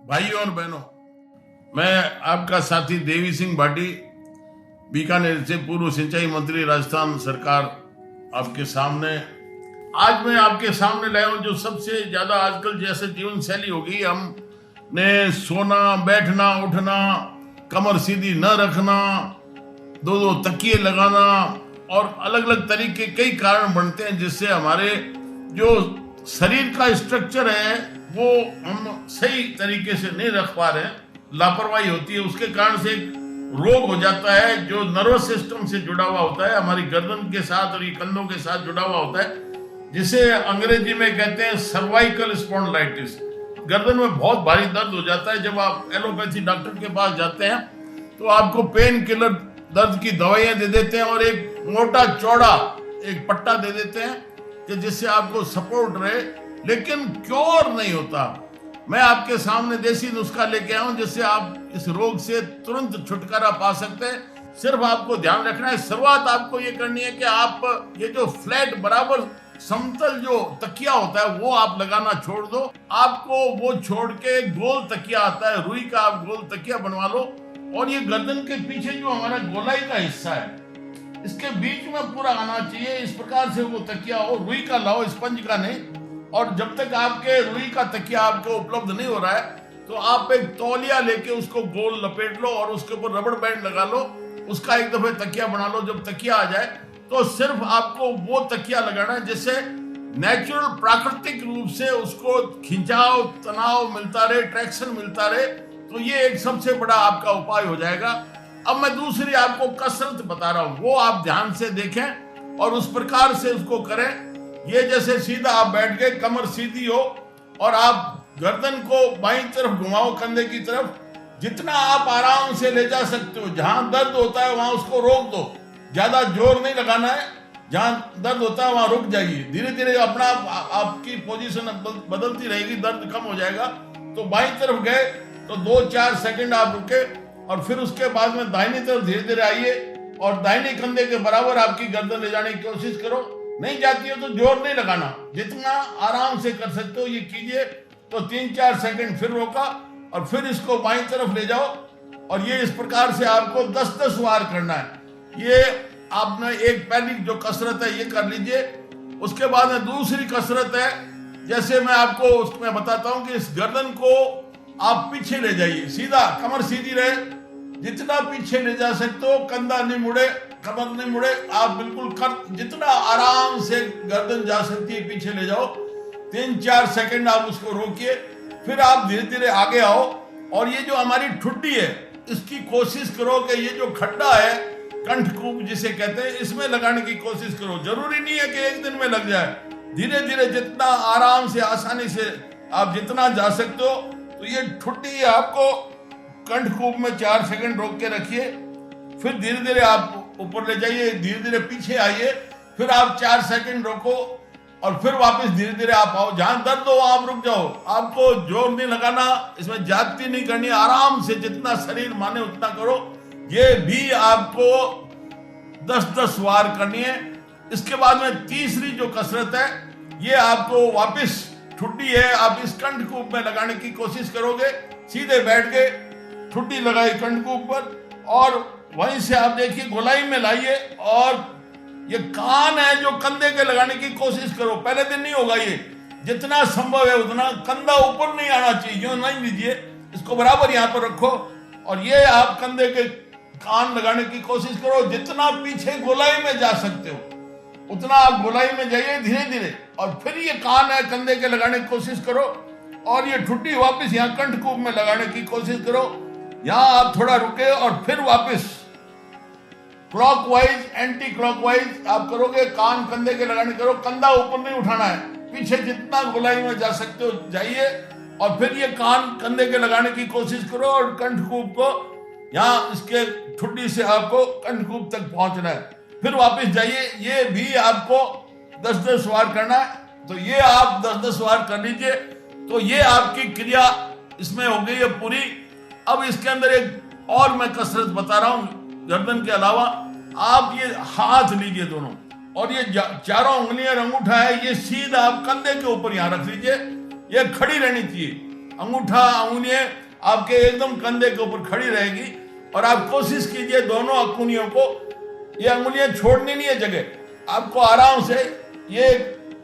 भाइयों और बहनों, मैं आपका साथी देवी सिंह भाटी बीकानेर से, पूर्व सिंचाई मंत्री, राजस्थान सरकार, आपके सामने आज मैं आपके सामने लाया हूं जो सबसे ज्यादा आजकल जैसे जीवन शैली हो गई, हमने सोना, बैठना, उठना, कमर सीधी न रखना, दो दो तकिए लगाना और अलग अलग तरीके कई कारण बनते हैं जिससे हमारे जो शरीर का स्ट्रक्चर है वो हम सही तरीके से नहीं रख पा रहे हैं, लापरवाही होती है। उसके कारण से एक रोग हो जाता है जो नर्वस सिस्टम से जुड़ा हुआ होता है, हमारी गर्दन के साथ और ये कंधों के साथ जुड़ा हुआ होता है, जिसे अंग्रेजी में कहते हैं सर्वाइकल स्पॉन्डिलाइटिस। गर्दन में बहुत भारी दर्द हो जाता है। जब आप एलोपैथी डॉक्टर के पास जाते हैं तो आपको पेन किलर, दर्द की दवाइयां दे देते हैं और एक मोटा चौड़ा एक पट्टा दे देते हैं कि जिससे आपको सपोर्ट रहे, लेकिन क्योर नहीं होता। मैं आपके सामने देसी नुस्खा लेके आया हूं जिससे आप इस रोग से तुरंत छुटकारा पा सकते हैं। सिर्फ आपको ध्यान रखना है, शुरुआत आपको ये करनी है कि आप ये जो फ्लैट बराबर समतल जो तकिया होता है वो आप लगाना छोड़ दो। आपको वो छोड़ के गोल तकिया आता है, रुई का आप गोल तकिया बनवा लो और ये गर्दन के पीछे जो हमारा गोलाई का हिस्सा है इसके बीच में पूरा आना चाहिए। इस प्रकार से वो तकिया हो, रुई का लाओ, स्पंज का नहीं। और जब तक आपके रुई का तकिया आपको उपलब्ध नहीं हो रहा है तो आप एक तौलिया लेके उसको गोल लपेट लो और उसके ऊपर रबड़ बैंड लगा लो, उसका एक दफे तकिया बना लो। जब तकिया आ जाए तो सिर्फ आपको वो तकिया लगाना है जिससे नेचुरल, प्राकृतिक रूप से उसको खिंचाव, तनाव मिलता रहे, ट्रैक्शन मिलता रहे। तो ये एक सबसे बड़ा आपका उपाय हो जाएगा। अब मैं दूसरी आपको कसरत बता रहा हूं, वो आप ध्यान से देखें और उस प्रकार से उसको करें। ये जैसे सीधा आप बैठ गए, कमर सीधी हो और आप गर्दन को बाईं तरफ घुमाओ, कंधे की तरफ, जितना आप आराम से ले जा सकते हो। जहां दर्द होता है वहां उसको रोक दो, ज्यादा जोर नहीं लगाना है। जहां दर्द होता है वहां रुक जाइए, धीरे धीरे अपना आपकी पोजीशन बदलती रहेगी, दर्द कम हो जाएगा। तो बाईं तरफ गए तो 2-4 सेकंड आप रुके और फिर उसके बाद में दाहिनी तरफ धीरे धीरे आइए और दाहिने कंधे के बराबर आपकी गर्दन ले जाने की कोशिश करो। नहीं जाती है तो जोर नहीं लगाना, जितना आराम से कर सकते हो ये कीजिए। तो 3-4 सेकंड फिर रोका और फिर इसको बाईं तरफ ले जाओ और ये इस प्रकार से आपको 10-10 बार करना है। ये आपने एक पहली जो कसरत है ये कर लीजिए। उसके बाद में दूसरी कसरत है, जैसे मैं आपको उसमें बताता हूं कि इस गर्दन को आप पीछे ले जाइए, सीधा, कमर सीधी रहे, जितना पीछे ले जा सकते हो, कंधा नहीं मुड़े, कमर नहीं मुड़े, आप बिल्कुल जितना आराम से गर्दन जा सकती है पीछे ले जाओ। 3-4 सेकंड आप उसको रोकिए, फिर आप धीरे धीरे आगे आओ और ये जो हमारी ठुड्डी है इसकी कोशिश करो कि ये जो खड्डा है, कंठकूप जिसे कहते हैं, इसमें लगाने की कोशिश करो। जरूरी नहीं है कि एक दिन में लग जाए, धीरे धीरे जितना आराम से, आसानी से आप जितना जा सकते हो। तो ये ठुड्डी आपको कंठकूप में 4 सेकंड रोक के रखिए, फिर धीरे धीरे आप ऊपर ले जाइए, धीरे धीरे पीछे आइए, फिर आप 4 सेकंड रोको और फिर वापस धीरे धीरे आप आओ। जहां दर्द हो आप रुक जाओ, आपको जोर नहीं लगाना, इसमें ज्यादती नहीं करनी, आराम से जितना शरीर माने उतना करो। ये भी आपको 10-10 बार करनी है। इसके बाद में तीसरी जो कसरत है ये आपको वापस ठुड्डी है, आप इस कंठकूप में लगाने की कोशिश करोगे। सीधे बैठ के ठुड्डी लगाई कंठकूप पर और वहीं से आप देखिए गोलाई में लाइए और ये कान है जो कंधे के लगाने की कोशिश करो। पहले दिन नहीं होगा, ये जितना संभव है उतना। कंधा ऊपर नहीं आना चाहिए, यूं नहीं लीजिए, इसको बराबर यहाँ पर रखो और ये आप कंधे के कान लगाने की कोशिश करो। जितना पीछे गोलाई में जा सकते हो उतना आप गोलाई में जाइए धीरे धीरे और फिर ये कान है कंधे के लगाने की कोशिश करो और ये ठुड्डी वापस यहाँ कंठकूप में लगाने की कोशिश करो। यहाँ आप थोड़ा रुके और फिर वापस क्लॉकवाइज, एंटी क्लॉकवाइज आप करोगे। कान कंधे के लगाने करो, कंधा ऊपर नहीं उठाना है, पीछे जितना गोलाई में जा सकते हो जाइए और फिर ये कान कंधे के लगाने की कोशिश करो और कंठकूप को यहाँ इसके ठुड्डी से आपको कंठकूप तक पहुंचना है। फिर वापस जाइए, ये भी आपको 10-10 बार करना है। तो ये आप 10-10 बार कर लीजिए। तो ये आपकी क्रिया इसमें हो गई है पूरी। अब इसके अंदर एक और मैं कसरत बता रहा हूं, गर्दन के अलावा आप ये हाथ लीजिए दोनों और ये चारों उंगलियां, अंगूठा है, ये सीधा आप कंधे के ऊपर यहां रख लीजिए। ये खड़ी रहनी चाहिए अंगूठा अंगुलियां आपके एकदम कंधे के ऊपर खड़ी रहेगी और आप कोशिश कीजिए दोनों अंगुलियों को, ये अंगुलियां छोड़नी नहीं है जगह, आपको आराम से ये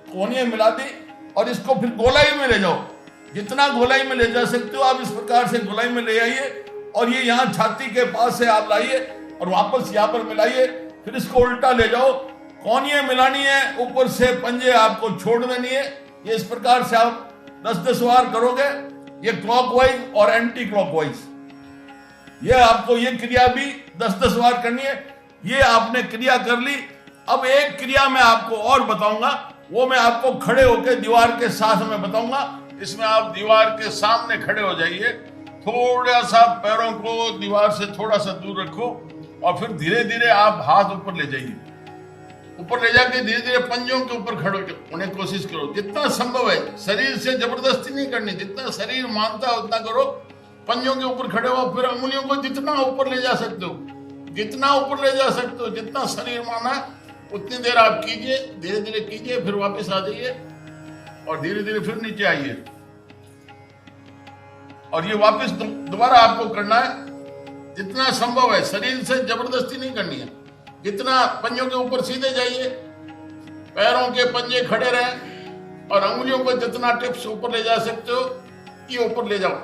कोनियां मिला दी और इसको फिर गोलाई में ले जाओ। जितना गोलाई में ले जा सकते हो आप इस प्रकार से गोलाई में ले आइए और ये यहाँ छाती के पास से आप लाइए और वापस यहाँ पर मिलाइए। फिर इसको उल्टा ले जाओ, कोनियां मिलानी है, ऊपर से पंजे आपको छोड़ देनी है। ये इस प्रकार से आप 10-10 बार करोगे, ये क्लॉकवाइज और एंटी क्लॉकवाइज, ये आपको ये क्रिया भी 10-10 बार करनी है। ये आपने क्रिया कर ली। अब एक क्रिया मैं आपको और बताऊंगा, वो मैं आपको खड़े होकर दीवार के साथ में बताऊंगा। इसमें आप दीवार के सामने खड़े हो जाइए, थोड़ा सा पैरों को दीवार से थोड़ा सा दूर रखो और फिर धीरे धीरे आप हाथ ऊपर ले जाइए। ऊपर ले जाके धीरे धीरे पंजों के ऊपर खड़े होने की कोशिश करो, जितना संभव है। शरीर से जबरदस्ती नहीं करनी, जितना शरीर मानता है उतना करो। पंजों के ऊपर खड़े हो, फिर अंगुलियों को जितना ऊपर ले जा सकते हो, जितना ऊपर ले जा सकते हो, जितना शरीर माना उतनी देर आप कीजिए, धीरे धीरे कीजिए, फिर वापस आ जाइए और धीरे धीरे फिर नीचे आइए। और ये वापस दोबारा आपको करना है, जितना संभव है। शरीर से जबरदस्ती नहीं करनी है, जितना पंजों के ऊपर सीधे जाइए, पैरों के पंजे खड़े रहें और अंगुलियों को जितना टिप्स ऊपर ले जा सकते हो ये ऊपर ले जाओ।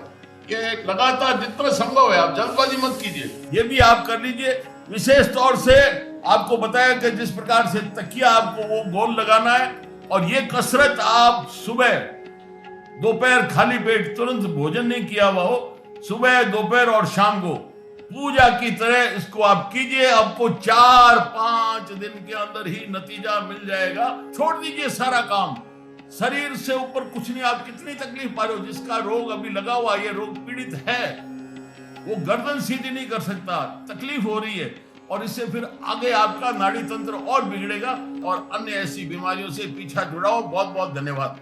ये लगातार जितना संभव है, आप जल्दबाजी मत कीजिए, ये भी आप कर लीजिए। विशेष तौर से आपको बताया कि जिस प्रकार से तकिया आपको वो गोल लगाना है और ये कसरत आप सुबह दोपहर खाली पेट तुरंत भोजन नहीं किया हुआ हो, सुबह दोपहर और शाम को पूजा की तरह इसको आप कीजिए। आपको 4-5 दिन के अंदर ही नतीजा मिल जाएगा। छोड़ दीजिए सारा काम, शरीर से ऊपर कुछ नहीं। आप कितनी तकलीफ पा रहे हो, जिसका रोग अभी लगा हुआ, ये रोग पीड़ित है, वो गर्दन सीधी नहीं कर सकता, तकलीफ हो रही है और इससे फिर आगे आपका नाड़ी तंत्र और बिगड़ेगा और अन्य ऐसी बीमारियों से पीछा छुड़ाओ। बहुत बहुत धन्यवाद।